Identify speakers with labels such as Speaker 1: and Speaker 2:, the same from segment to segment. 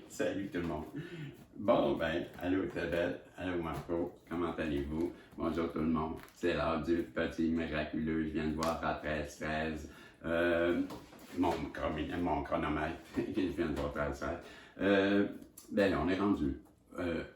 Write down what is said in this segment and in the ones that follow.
Speaker 1: Salut tout le monde. Bon, ben, allô Isabelle, allô Marco, comment allez-vous? Bonjour tout le monde. C'est l'heure du petit miraculeux. Je viens de voir à 13h13 mon chronomètre. Je viens de voir 13h13. Ben là, on est rendu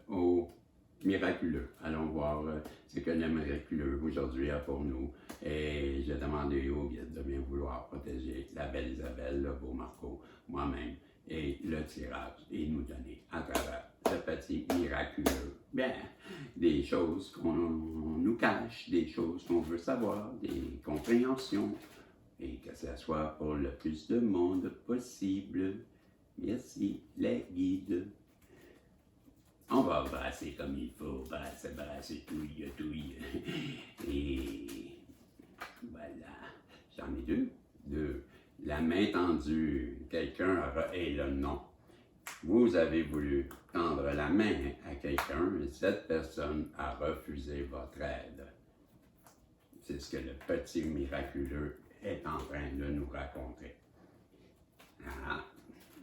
Speaker 1: au miraculeux. Allons voir ce que le miraculeux aujourd'hui a pour nous. Et j'ai demandé au guide de bien vouloir protéger la belle Isabelle, le beau Marco, moi-même, et le tirage, et nous donner à travers ce petit miraculeux, bien, des choses qu'on nous cache, des choses qu'on veut savoir, des compréhensions, et que ce soit pour le plus de monde possible. Merci, les guides. On va brasser comme il faut, brasser, touille. Et voilà, j'en ai deux. La main tendue, quelqu'un et le nom. Vous avez voulu tendre la main à quelqu'un et cette personne a refusé votre aide. C'est ce que le petit miraculeux est en train de nous raconter. Ah,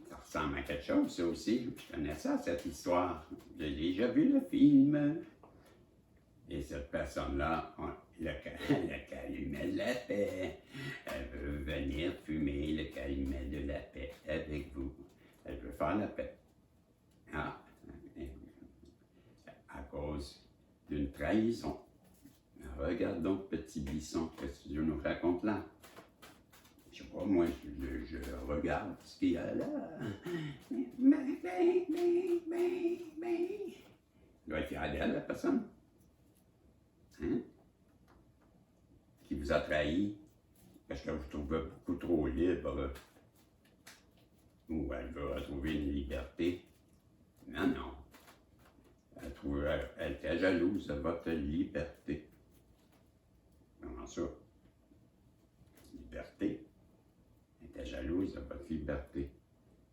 Speaker 1: ça ressemble à quelque chose, ça aussi. Je connais ça, cette histoire. J'ai déjà vu le film. Et cette personne-là, le calumet de la paix, elle veut venir fumer le calumet de la paix avec vous. Elle veut faire la paix. Ah, à cause d'une trahison. Regarde donc, petit bisson, qu'est-ce que Dieu nous raconte là? Je sais pas, moi, je regarde ce qu'il y a là. Il doit être fier d'elle, la personne. Hein? Qui vous a trahi parce que vous trouvez beaucoup trop libre. Ou elle veut retrouver une liberté. Non. Elle était jalouse de votre liberté. Comment ça? Liberté? Elle était jalouse de votre liberté,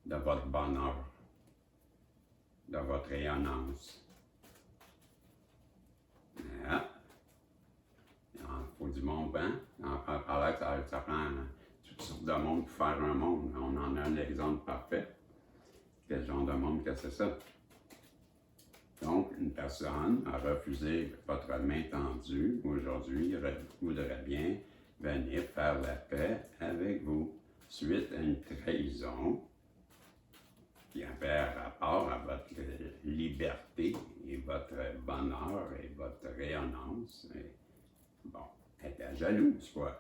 Speaker 1: de votre bonheur, de votre rayonnance. Ah. Il faut du monde, hein? Ça prend toutes sortes de monde pour faire un monde. On en a un exemple parfait. Quel genre de monde que c'est ça? Donc, une personne a refusé votre main tendue. Aujourd'hui, voudrait bien venir faire la paix avec vous suite à une trahison qui avait rapport à votre liberté et votre bonheur et votre rayonnance. Et, bon, elle était jalouse, quoi.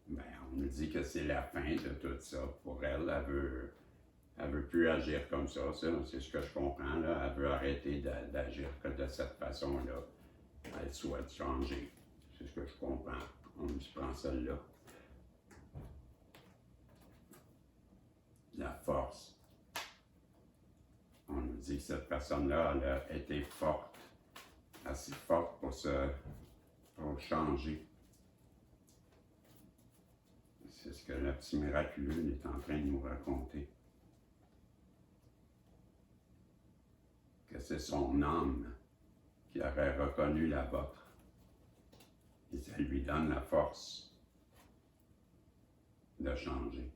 Speaker 1: Ben, on nous dit que c'est la fin de tout ça. Pour elle, elle veut plus agir comme ça. C'est ce que je comprends, là. Elle veut arrêter d'agir de cette façon-là. Elle souhaite changer. C'est ce que je comprends. On se prend celle-là. La force. On nous dit que cette personne-là, elle a été forte. Assez forte pour changer. C'est ce que le petit miraculeux est en train de nous raconter. Que c'est son âme qui aurait reconnu la vôtre. Et ça lui donne la force de changer.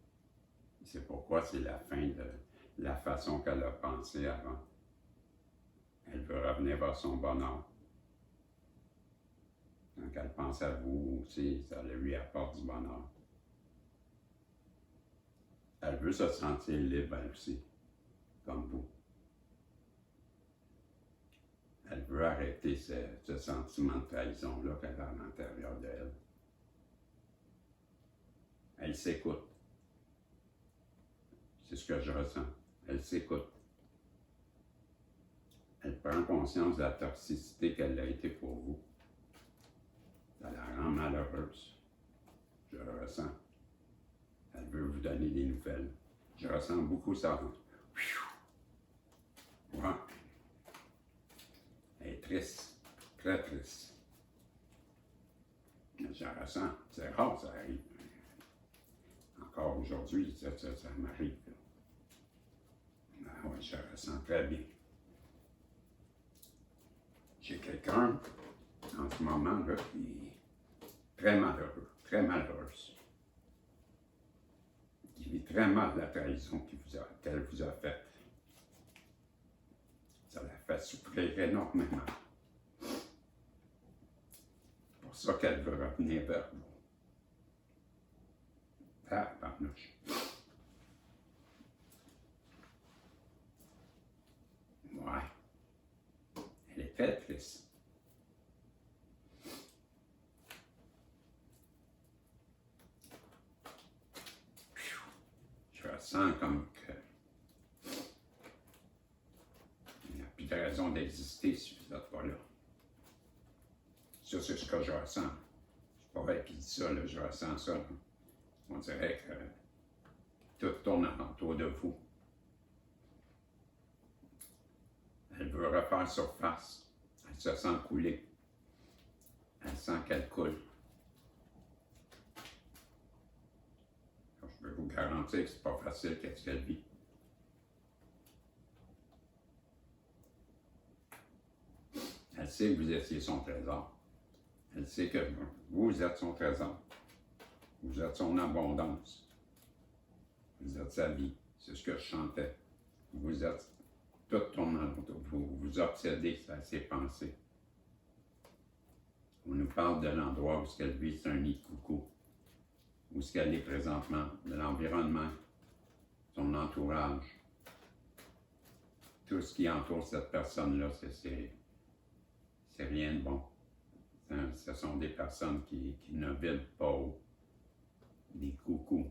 Speaker 1: C'est pourquoi c'est la fin de la façon qu'elle a pensé avant. Elle veut revenir vers son bonheur. Quand elle pense à vous aussi, ça lui apporte du bonheur. Elle veut se sentir libre elle aussi, comme vous. Elle veut arrêter ce sentiment de trahison-là qu'elle a à l'intérieur d'elle. Elle s'écoute. C'est ce que je ressens. Elle s'écoute. Elle prend conscience de la toxicité qu'elle a été pour vous. Ça la rend malheureuse. Je le ressens. Elle veut vous donner des nouvelles. Je ressens beaucoup ça. Ouais. Elle est triste. Très triste. ressens. C'est rare, ça arrive. Encore aujourd'hui, ça m'arrive. Ah oui, je ressens très bien. J'ai quelqu'un en ce moment là, qui est très malheureux, très malheureuse. Qui vit très mal la trahison qu'elle vous a faite. Ça la fait souffrir énormément. C'est pour ça qu'elle veut revenir vers vous. Ah, barnouche. Ouais. Elle est très triste. Je ressens comme que il n'y a plus de raison d'exister si vous n'êtes pas là. Ça, c'est ce que je ressens. C'est pas vrai qu'il dit ça, là, je ressens ça. Là. On dirait que tout tourne autour de vous. Elle veut refaire surface. Elle se sent couler. Elle sent qu'elle coule. Alors, je peux vous garantir que c'est pas facile qu'est-ce qu'elle vit. Elle sait que vous étiez son trésor. Elle sait que vous êtes son trésor. Vous êtes son abondance. Vous êtes sa vie. C'est ce que je chantais. Vous êtes tout tourne autour. Vous obsédez à ses pensées. On nous parle de l'endroit où ce qu'elle vit, c'est un nid de coucou. Où ce qu'elle est présentement, de l'environnement, son entourage. Tout ce qui entoure cette personne-là, c'est rien de bon. Ce sont des personnes qui ne vivent pas haut. Des coucous.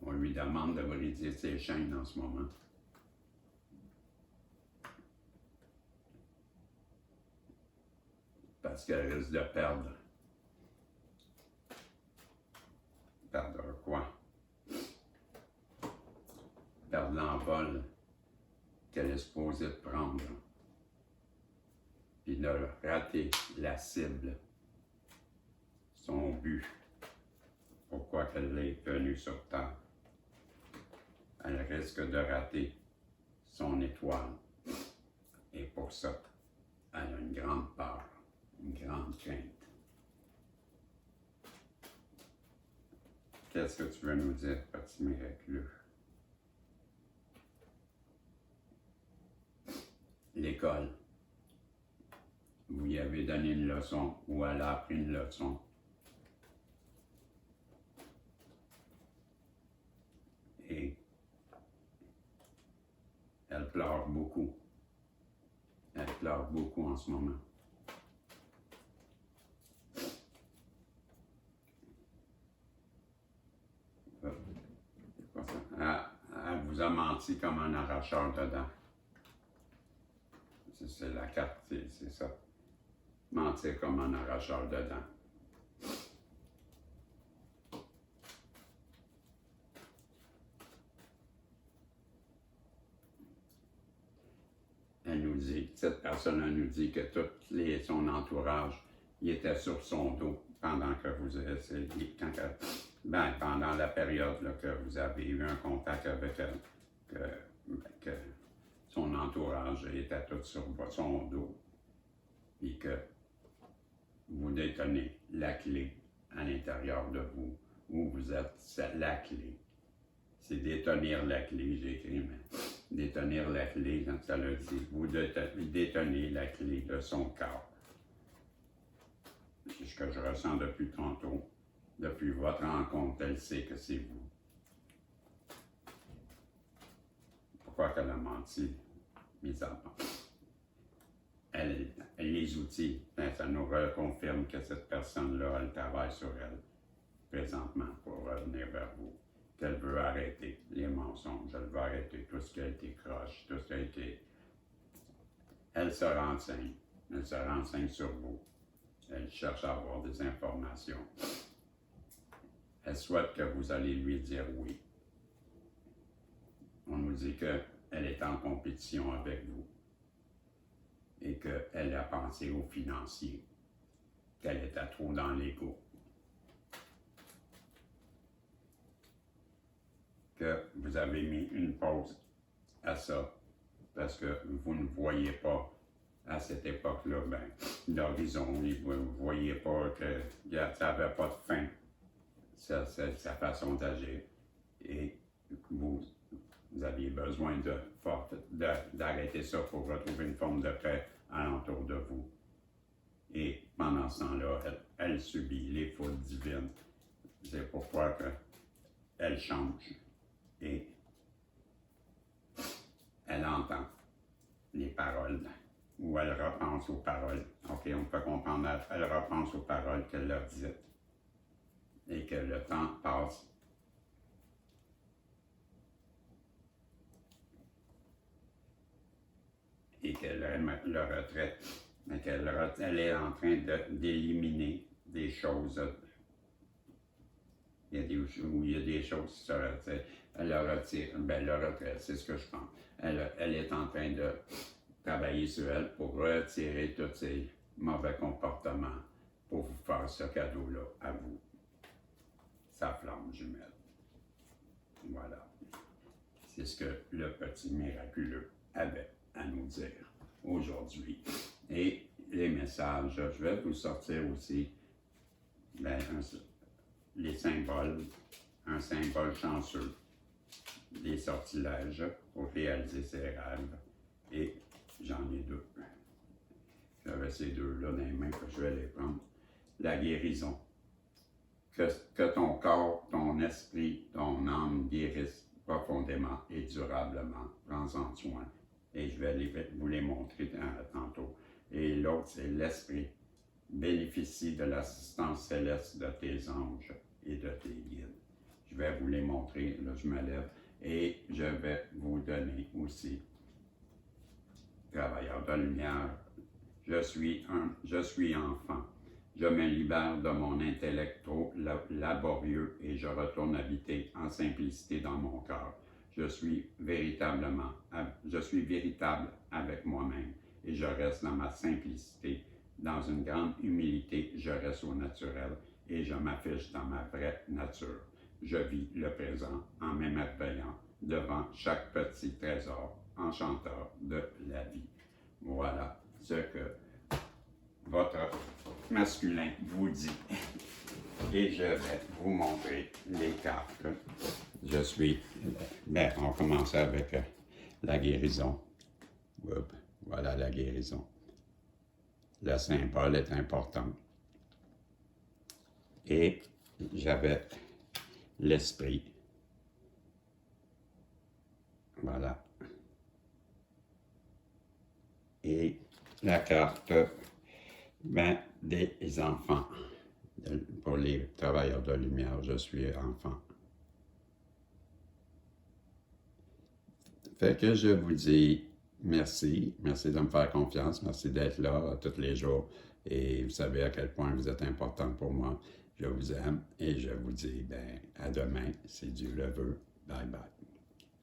Speaker 1: On lui demande de briser ses chaînes en ce moment. Parce qu'elle risque de perdre. Perdre quoi? Perdre l'envol qu'elle est supposée de prendre. Puis de rater la cible, son but. Pourquoi qu'elle est venue sur Terre. Elle risque de rater son étoile. Et pour ça, elle a une grande peur, une grande crainte. Qu'est-ce que tu veux nous dire, petit miraculeux? L'école. Vous lui avez donné une leçon ou elle a appris une leçon. Et elle pleure beaucoup. Elle pleure beaucoup en ce moment. Elle vous a menti comme un arracheur dedans. C'est la carte, c'est ça. Mentir comme un arracheur dedans. Elle nous dit, cette personne nous dit que son entourage, il était sur son dos pendant que vous étiez, pendant la période là, que vous avez eu un contact avec elle, que son entourage était tout sur son dos, et que vous détenez la clé à l'intérieur de vous, où vous êtes, c'est la clé. C'est détenir la clé, j'ai écrit, mais détenir la clé, quand ça le dit, vous détenez la clé de son cœur. C'est ce que je ressens depuis tantôt, depuis votre rencontre, elle sait que c'est vous. Pourquoi qu'elle a menti? Bizarrement. Elle les outils, ça nous reconfirme que cette personne-là, elle travaille sur elle présentement pour revenir vers vous. Qu'elle veut arrêter les mensonges, elle veut arrêter tout ce qui a été croche, tout ce qui a été... Elle se renseigne sur vous. Elle cherche à avoir des informations. Elle souhaite que vous allez lui dire oui. On nous dit qu'elle est en compétition avec vous et qu'elle a pensé aux financiers, qu'elle était trop dans l'ego. Que vous avez mis une pause à ça parce que vous ne voyez pas à cette époque-là, l'horizon, vous ne voyez pas que ça n'avait pas de fin, sa façon d'agir. Et vous aviez besoin d'arrêter ça pour retrouver une forme de paix alentour de vous. Et pendant ce temps-là, elle subit les fautes divines. C'est pourquoi elle change. Et elle entend les paroles, ou elle repense aux paroles. OK, on peut comprendre, elle repense aux paroles qu'elle leur disait. Et que le temps passe. Et qu'elle aime le retrait. Mais qu'elle est en train d'éliminer des choses. Il y a des choses qui se retirent. Elle le retire. Le retrait, c'est ce que je pense. Elle est en train de travailler sur elle pour retirer tous ces mauvais comportements pour vous faire ce cadeau-là à vous. Sa flamme jumelle. Voilà. C'est ce que le petit miraculeux avait à nous dire aujourd'hui. Et les messages, je vais vous sortir aussi les symboles, un symbole chanceux, des sortilèges pour réaliser ses rêves. Et j'en ai deux. J'avais ces deux-là dans les mains que je vais les prendre. La guérison. Que ton corps, ton esprit, ton âme guérissent profondément et durablement. Prends-en soin. Et je vais vous les montrer tantôt. Et l'autre, c'est l'esprit. Bénéficie de l'assistance céleste de tes anges et de tes guides. Je vais vous les montrer. Là, je me lève. Et je vais vous donner aussi, travailleur de lumière, je suis enfant. Je me libère de mon intellect trop laborieux et je retourne habiter en simplicité dans mon cœur. Je suis véritable avec moi-même et je reste dans ma simplicité. Dans une grande humilité, je reste au naturel et je m'affiche dans ma vraie nature. Je vis le présent en m'émerveillant devant chaque petit trésor enchanteur de la vie. Voilà ce que votre masculin vous dit. Et je vais vous montrer les cartes. On commence avec la guérison. Voilà la guérison. Le symbole est important. Et j'avais l'esprit. Voilà. Et la carte, des enfants. Pour les travailleurs de lumière, je suis enfant. Fait que je vous dis merci. Merci de me faire confiance. Merci d'être là tous les jours. Et vous savez à quel point vous êtes important pour moi. Je vous aime et je vous dis à demain, si Dieu le veut. Bye bye.